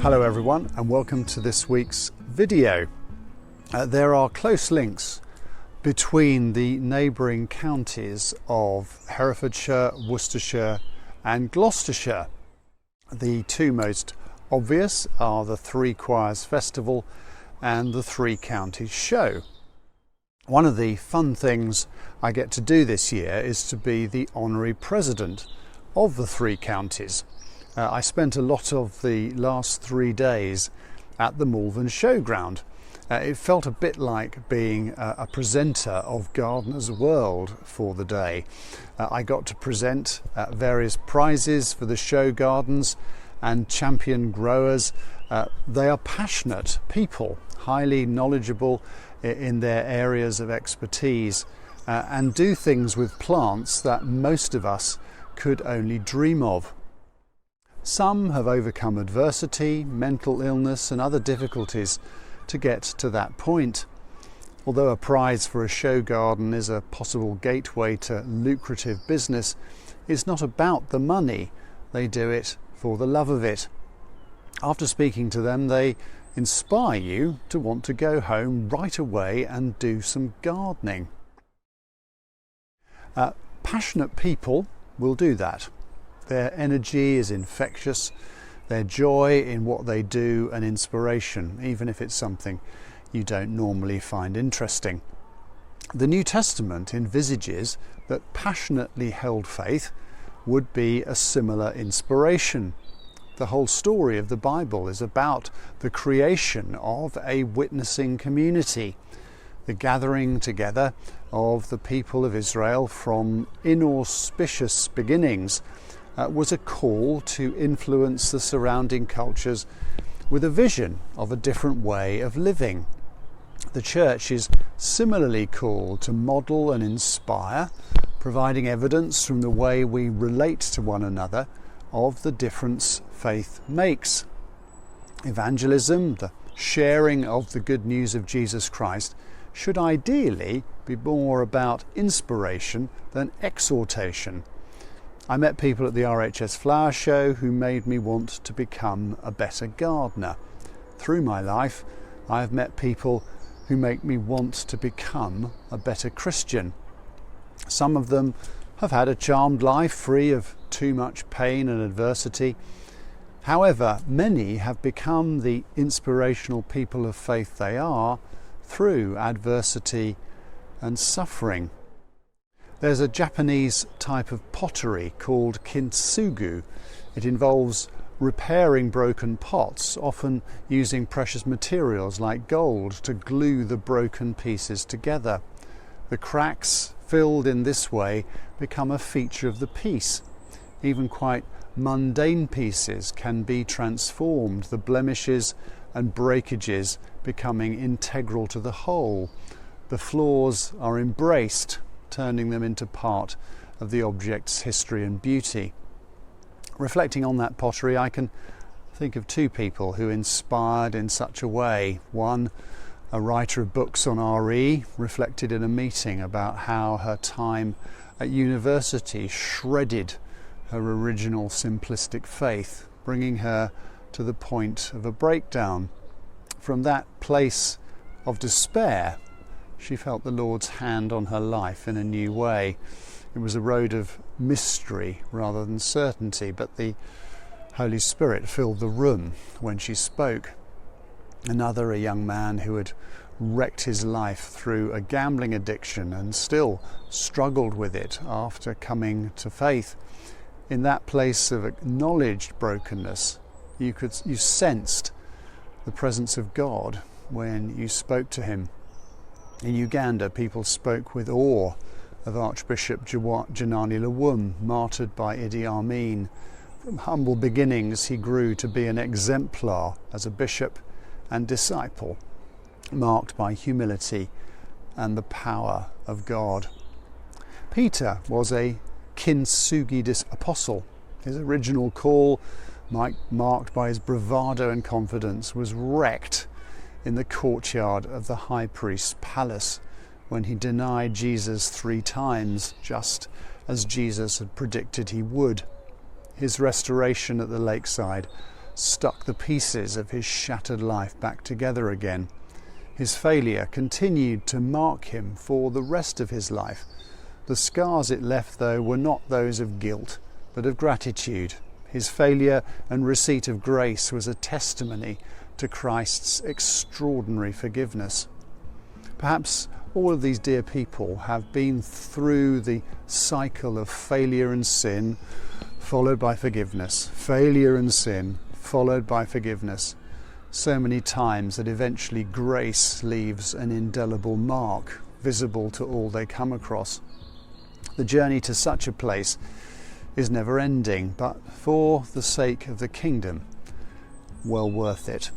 Hello everyone and welcome to this week's video. There are close links between the neighbouring counties of Herefordshire, Worcestershire and Gloucestershire. The two most obvious are the Three Choirs Festival and the Three Counties Show. One of the fun things I get to do this year is to be the honorary president of the three counties. I spent a lot of the last 3 days at the Malvern Showground. It felt a bit like being a presenter of Gardener's World for the day. I got to present various prizes for the show gardens and champion growers. They are passionate people, highly knowledgeable in their areas of expertise, and do things with plants that most of us could only dream of. Some have overcome adversity, mental illness and other difficulties to get to that point. Although a prize for a show garden is a possible gateway to lucrative business, it's not about the money. They do it for the love of it. After speaking to them, they inspire you to want to go home right away and do some gardening. Passionate people will do that. Their energy is infectious, their joy in what they do an inspiration, even if it's something you don't normally find interesting. The New Testament envisages that passionately held faith would be a similar inspiration. The whole story of the Bible is about the creation of a witnessing community, the gathering together of the people of Israel from inauspicious beginnings. Was a call to influence the surrounding cultures with a vision of a different way of living. The church is similarly called to model and inspire, providing evidence from the way we relate to one another of the difference faith makes. Evangelism, the sharing of the good news of Jesus Christ, should ideally be more about inspiration than exhortation. I met people at the RHS Flower Show who made me want to become a better gardener. Through my life, I have met people who make me want to become a better Christian. Some of them have had a charmed life free of too much pain and adversity. However, many have become the inspirational people of faith they are through adversity and suffering. There's a Japanese type of pottery called kintsugi. It involves repairing broken pots, often using precious materials like gold to glue the broken pieces together. The cracks filled in this way become a feature of the piece. Even quite mundane pieces can be transformed, the blemishes and breakages becoming integral to the whole. The flaws are embraced, turning them into part of the object's history and beauty. Reflecting on that pottery, I can think of two people who inspired in such a way. One, a writer of books on RE, reflected in a meeting about how her time at university shredded her original simplistic faith, bringing her to the point of a breakdown. From that place of despair, she felt the Lord's hand on her life in a new way. It was a road of mystery rather than certainty, but the Holy Spirit filled the room when she spoke. Another, a young man who had wrecked his life through a gambling addiction and still struggled with it after coming to faith. In that place of acknowledged brokenness, you sensed the presence of God when you spoke to him. In Uganda, people spoke with awe of Archbishop Janani Lawum, martyred by Idi Amin. From humble beginnings, he grew to be an exemplar as a bishop and disciple, marked by humility and the power of God. Peter was a kintsugi apostle. His original call, marked by his bravado and confidence, was wrecked in the courtyard of the high priest's palace when he denied Jesus 3 times, just as Jesus had predicted he would. His restoration at the lakeside stuck the pieces of his shattered life back together again. His failure continued to mark him for the rest of his life. The scars it left, though, were not those of guilt, but of gratitude. His failure and receipt of grace was a testimony to Christ's extraordinary forgiveness. Perhaps all of these dear people have been through the cycle of failure and sin, followed by forgiveness. Failure and sin, followed by forgiveness. So many times that eventually grace leaves an indelible mark, visible to all they come across. The journey to such a place is never ending, but for the sake of the kingdom, well worth it.